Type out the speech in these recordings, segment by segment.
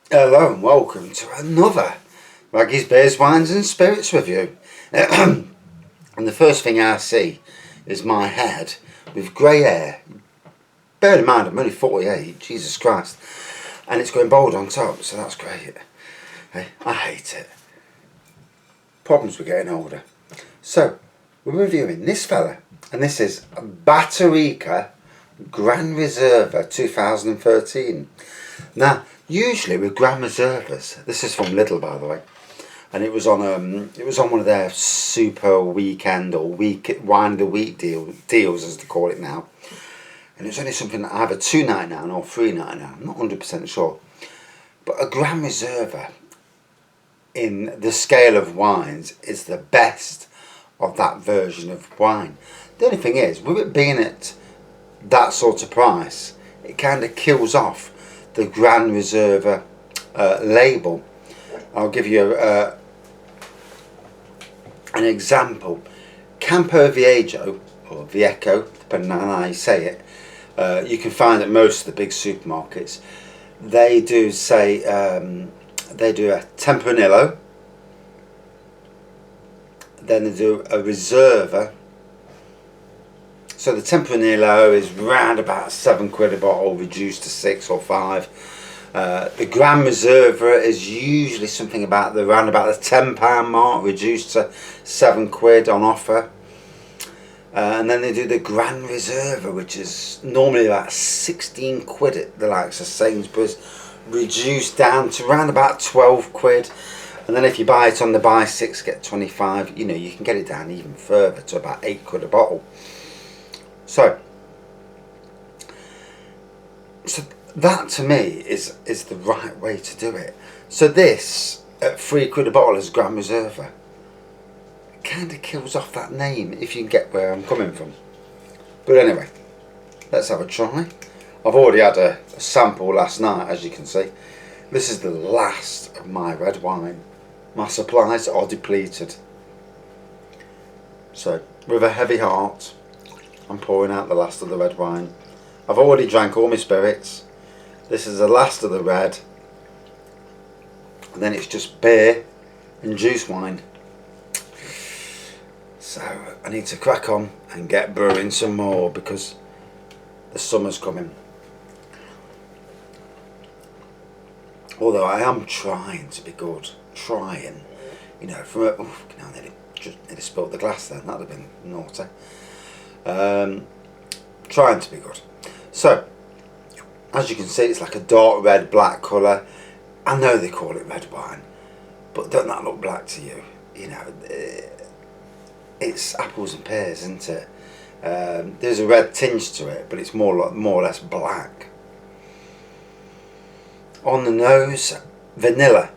Hello and welcome to another Raggy's Beers, Wines and Spirits review. And the first thing I see is my head with grey hair. Bear in mind I'm only 48, Jesus Christ. And it's going bald on top, so that's great. Hey, I hate it. Problems with getting older. So, we're reviewing this fella, and this is Batturica Gran Reserva 2013. Now, usually with Gran Reservas, this is from Lidl by the way, and it was on one of their super weekend or wine of the week deals as they call it now, and it was only something that either £2.99 or £3.99. I'm not 100% sure, but a Gran Reserva in the scale of wines is the best of that version of wine. The only thing is, with it being at that sort of price, it kind of kills off the Gran Reserva label. I'll give you an example. Campo Viejo, or Viejo, depending on how you say it, you can find at most of the big supermarkets. They do say, they do a Tempranillo, then they do a Reserva. So the Tempranillo is round about £7 a bottle, reduced to 6 or 5. The Gran Reserva is usually something about around about the £10 mark, reduced to £7 on offer. And then they do the Gran Reserva, which is normally about £16 at the likes of Sainsbury's, reduced down to around about £12. And then if you buy it on the buy 6 get 25, you know, you can get it down even further to about £8 a bottle. So that to me is the right way to do it. So this at £3 a bottle is Gran Reserva. It kind of kills off that name, if you can get where I'm coming from. But anyway, let's have a try. I've already had a sample last night, as you can see. This is the last of my red wine. My supplies are depleted. So with a heavy heart, I'm pouring out the last of the red wine. I've already drank all my spirits. This is the last of the red. And then it's just beer and juice wine. So I need to crack on and get brewing some more because the summer's coming. Although I am trying to be good. Trying. You know, from a... Oh, I nearly spilled the glass then. That would have been naughty. Trying to be good. So, as you can see, it's like a dark red, black colour. I know they call it red wine, but don't that look black to you? You know, it's apples and pears, isn't it? There's a red tinge to it, but it's more or less black. On the nose, vanilla.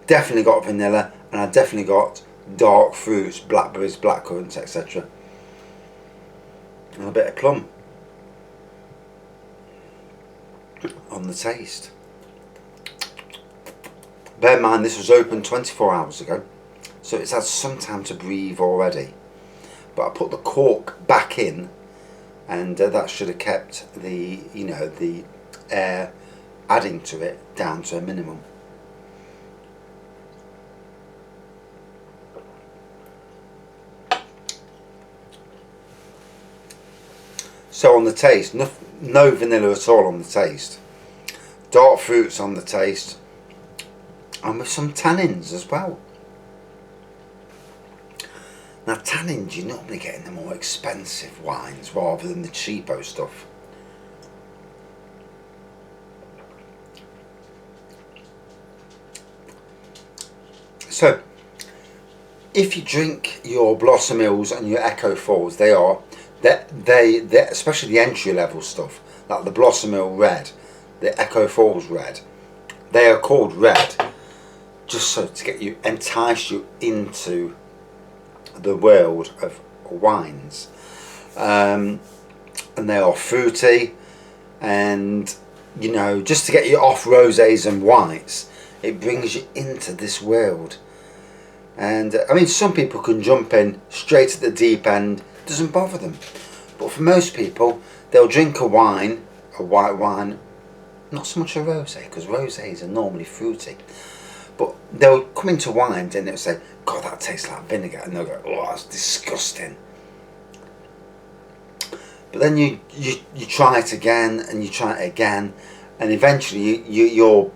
Definitely got vanilla, and I definitely got dark fruits, blackberries, blackcurrants, etc. And a bit of plum on the taste. Bear in mind this was opened 24 hours ago, so it's had some time to breathe already. But I put the cork back in, and that should have kept the, you know, the air adding to it down to a minimum. So on the taste, no vanilla at all on the taste. Dark fruits on the taste, and with some tannins as well. Now tannins you normally get in the more expensive wines rather than the cheapo stuff. So if you drink your Blossom Hills and your Echo Falls, they especially the entry level stuff, like the Blossom Hill Red, the Echo Falls Red, they are called red just so to get you, entice you into the world of wines, and they are fruity, and you know, just to get you off rosés and whites, it brings you into this world. And I mean, some people can jump in straight at the deep end, doesn't bother them. But for most people, they'll drink a wine, a white wine, not so much a rosé, because rosés are normally fruity. But they'll come into wines and they'll say, God, that tastes like vinegar. And they'll go, oh, that's disgusting. But then you try it again and you try it again, and eventually you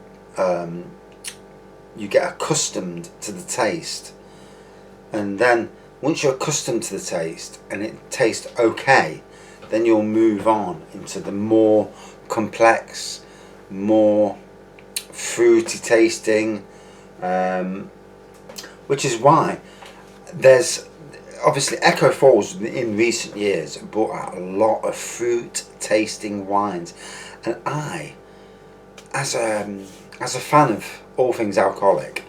get accustomed to the taste. And then once you're accustomed to the taste and it tastes okay, then you'll move on into the more complex, more fruity tasting, which is why there's obviously Echo Falls in recent years brought out a lot of fruit tasting wines, and I, as a fan of all things alcoholic,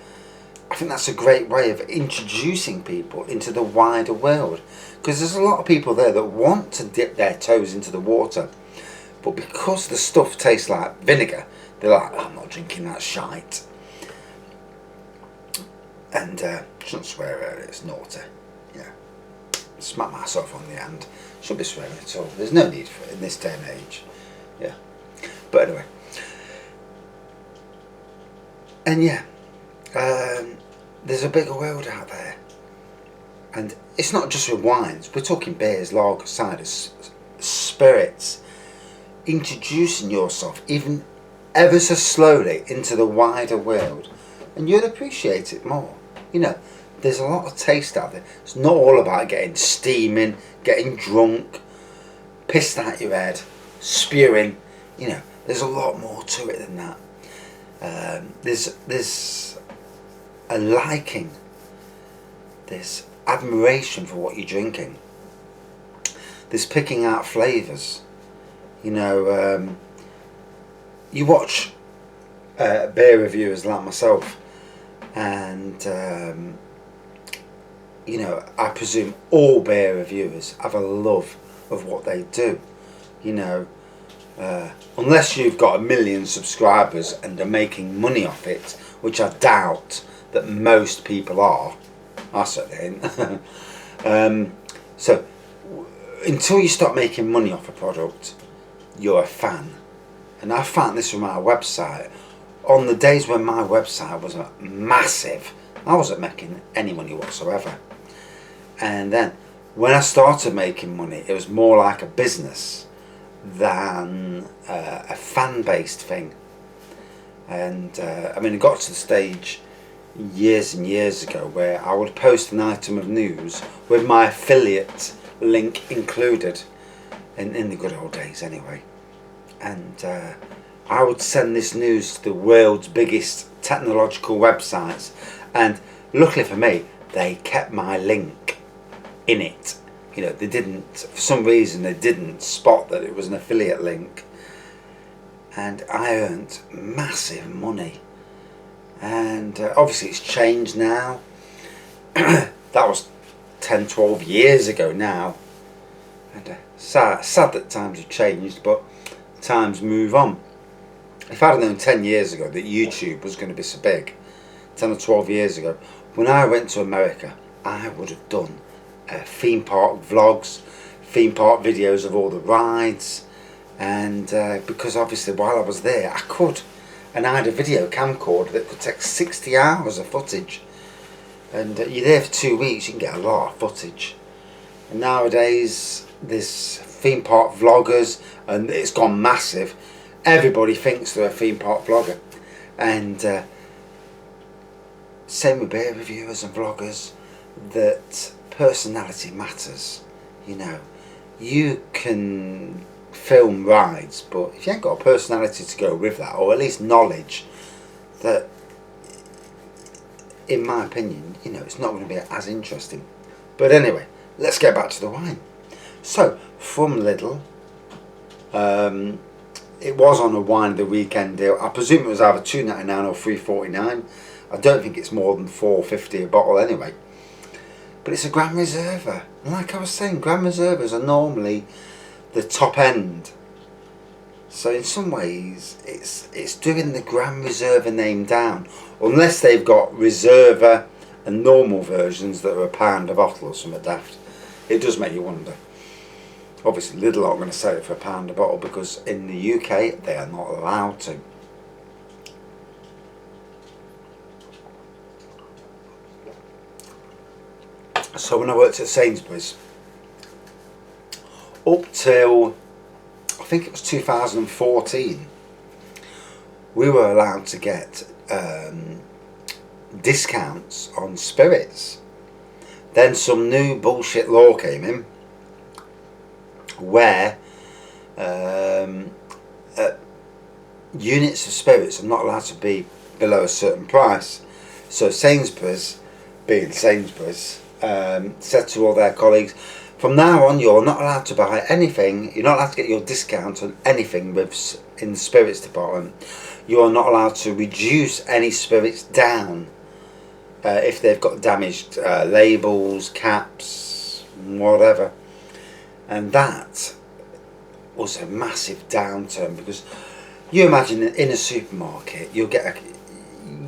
I think that's a great way of introducing people into the wider world, because there's a lot of people there that want to dip their toes into the water, but because the stuff tastes like vinegar, they're like, oh, I'm not drinking that shite. And shouldn't swear at it, it's naughty. Yeah, smack myself on the hand. Shouldn't be swearing at all. There's no need for it in this day and age. Yeah, but anyway. And yeah, there's a bigger world out there, and it's not just with wines. We're talking beers, lagers, ciders, spirits. Introducing yourself even ever so slowly into the wider world, and you'll appreciate it more. You know, there's a lot of taste out there. It's not all about getting steaming, getting drunk, pissed out your head, spewing. You know, there's a lot more to it than that. There's a liking, there's admiration for what you're drinking, there's picking out flavours. You know, you watch beer reviewers like myself, and you know, I presume all beer reviewers have a love of what they do. You know, unless you've got 1 million subscribers and are making money off it, which I doubt that most people are. I certainly ain't. So until you start making money off a product, you're a fan. And I found this with my website. On the days when my website was massive, I wasn't making any money whatsoever. And then when I started making money, it was more like a business than a fan-based thing. And I mean, it got to the stage years and years ago where I would post an item of news with my affiliate link included, in the good old days anyway. And I would send this news to the world's biggest technological websites, and luckily for me, they kept my link in it. You know, they didn't, for some reason they didn't spot that it was an affiliate link, and I earned massive money. And obviously it's changed now. That was 10-12 years ago now, and sad that times have changed, but times move on. If I'd have known 10 years ago that YouTube was going to be so big, 10 or 12 years ago, when I went to America, I would have done theme park vlogs, theme park videos of all the rides, and because obviously while I was there I could, and I had a video camcorder that could take 60 hours of footage, and you're there for 2 weeks, you can get a lot of footage. And nowadays there's theme park vloggers, and it's gone massive. Everybody thinks they're a theme park vlogger, and same with beer reviewers and vloggers, that personality matters. You know, you can film rides, but if you ain't got a personality to go with that, or at least knowledge, that, in my opinion, you know, it's not going to be as interesting. But anyway, let's get back to the wine. So, from Lidl, it was on a wine of the weekend deal. I presume it was either $2.99 or $3.49. I don't think it's more than $4.50 a bottle anyway. But it's a Gran Reserva. And like I was saying, Gran Reservas are normally the top end. So in some ways, it's doing the Gran Reserva name down. Unless they've got Reserva and normal versions that are £1 a bottle or something daft. It does make you wonder. Obviously Lidl aren't going to sell it for £1 a bottle because in the UK they are not allowed to. So when I worked at Sainsbury's, up till I think it was 2014, we were allowed to get discounts on spirits. Then some new bullshit law came in where units of spirits are not allowed to be below a certain price. So Sainsbury's, being Sainsbury's, said to all their colleagues, from now on you're not allowed to buy anything, you're not allowed to get your discount on anything in the spirits department. You are not allowed to reduce any spirits down if they've got damaged labels, caps, whatever. And that was a massive downturn, because you imagine in a supermarket you'll get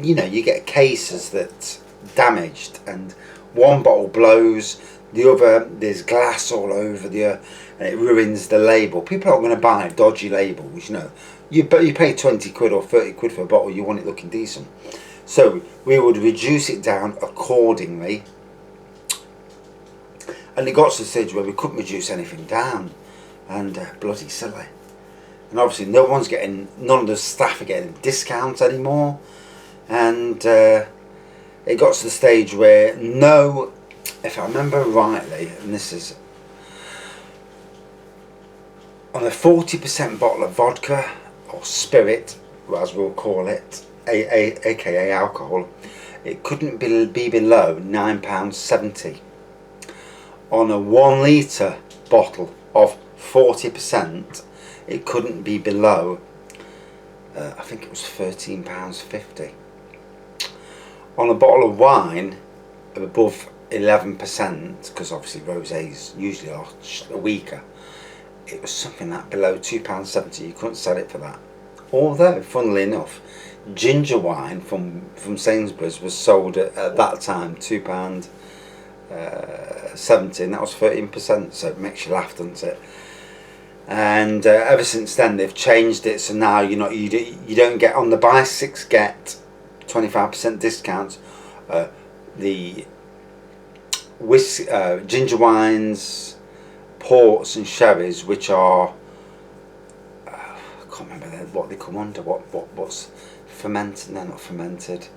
you get cases that's damaged, and one bottle blows, the other there's glass all over and it ruins the label. People aren't going to buy dodgy labels, you pay 20 quid or 30 quid for a bottle, you want it looking decent. So we would reduce it down accordingly, and it got to the stage where we couldn't reduce anything down, and bloody silly. And obviously none of the staff are getting a discount anymore, and it got to the stage where if I remember rightly, and this is on a 40% bottle of vodka or spirit, as we'll call it, aka alcohol, it couldn't be below £9.70. On a 1 litre bottle of 40%, it couldn't be below, I think it was £13.50. On a bottle of wine above 11%, because obviously rosés usually are weaker, it was something like below £2.70. You couldn't sell it for that. Although, funnily enough, ginger wine from Sainsbury's was sold at that time £2.70, and that was 13%, so it makes you laugh, doesn't it? And ever since then they've changed it, so now you don't get, on the buy 6 get 25% discounts. The ginger wines, ports and sherries, which are I can't remember what they come under, what's fermented, they're not fermented,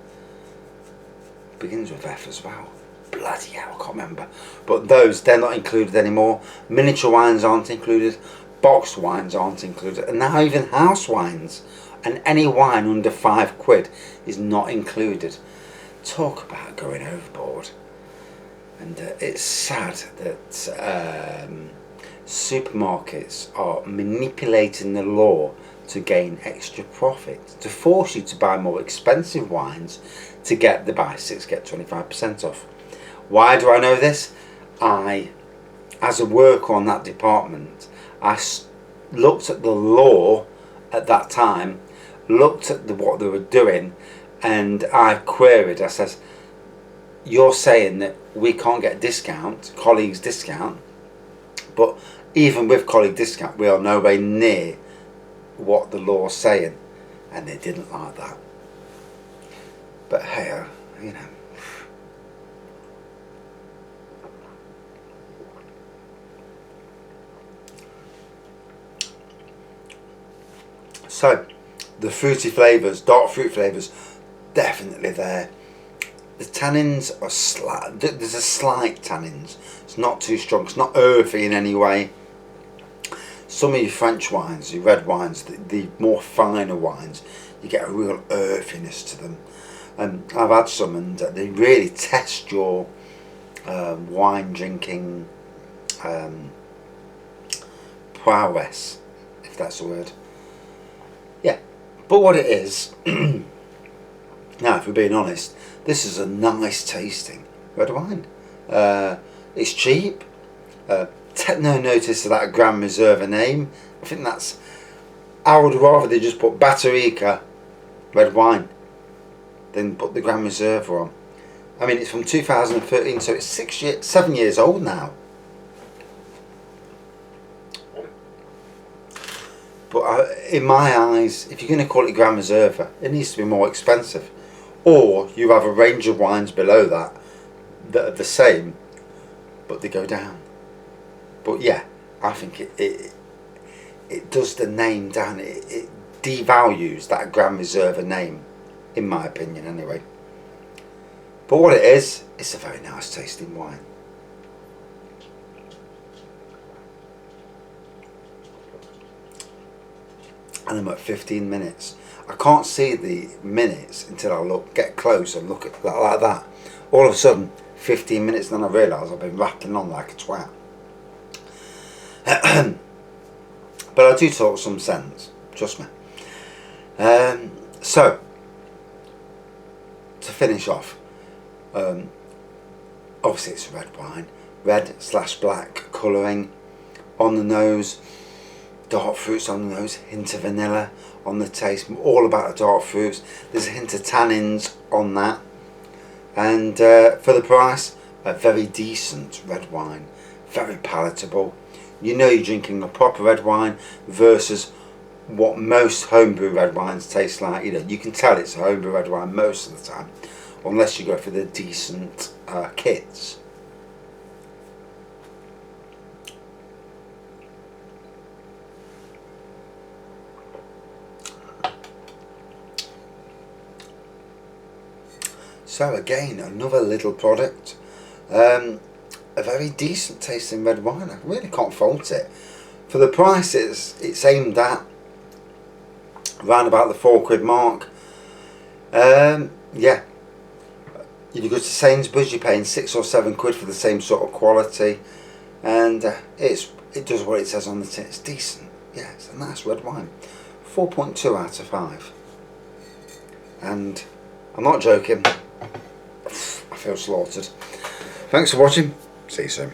begins with F as well, bloody hell, I can't remember, but they're not included anymore. Miniature wines aren't included, boxed wines aren't included, and now even house wines, and any wine under 5 quid is not included. Talk about going overboard. And it's sad that supermarkets are manipulating the law to gain extra profit, to force you to buy more expensive wines to get the buy 6 get 25% off. Why do I know this? As a worker on that department, I looked at the law at that time, looked at what they were doing, and I queried. I says, you're saying that we can't get discount, colleagues discount, but even with colleague discount we are nowhere near what the law's saying, and they didn't like that. But hey, So the fruity flavours, dark fruit flavours, definitely there. The tannins are slight. There's a slight tannins. It's not too strong. It's not earthy in any way. Some of your French wines, your red wines, the more finer wines, you get a real earthiness to them. And I've had some, and they really test your wine drinking prowess, if that's a word. Yeah, but what it is, now if we're being honest, this is a nice tasting red wine. It's cheap. Take no notice of that Gran Reserva name. I would rather they just put Batturica red wine than put the Gran Reserva on. I mean, it's from 2013, so it's 7 years old now. But in my eyes, if you're going to call it Gran Reserva, it needs to be more expensive. Or you have a range of wines below that are the same, but they go down. But yeah, I think it does the name down. It devalues that Gran Reserva name, in my opinion anyway. But what it is, it's a very nice tasting wine. And I'm at 15 minutes. I can't see the minutes until I get close and look at like that. All of a sudden, 15 minutes, and then I realise I've been rattling on like a twat. But I do talk some sense, trust me. So, to finish off, obviously it's a red wine, red/black colouring on the nose, dark fruits on the nose, hint of vanilla on the taste, all about the dark fruits. There's a hint of tannins on that, and for the price, a very decent red wine, very palatable. You know you're drinking a proper red wine versus what most homebrew red wines taste like. You know, you can tell it's a homebrew red wine most of the time, unless you go for the decent kits. So again, another Lidl product. A very decent tasting red wine. I really can't fault it. For the price it's aimed at, around about the £4 mark. Yeah, if you go to Sainsbury's, you're paying £6 or £7 for the same sort of quality, and it does what it says on the tin. It's decent. Yeah, it's a nice red wine. 4.2 out of 5. And I'm not joking. I feel slaughtered. Thanks for watching. See you soon.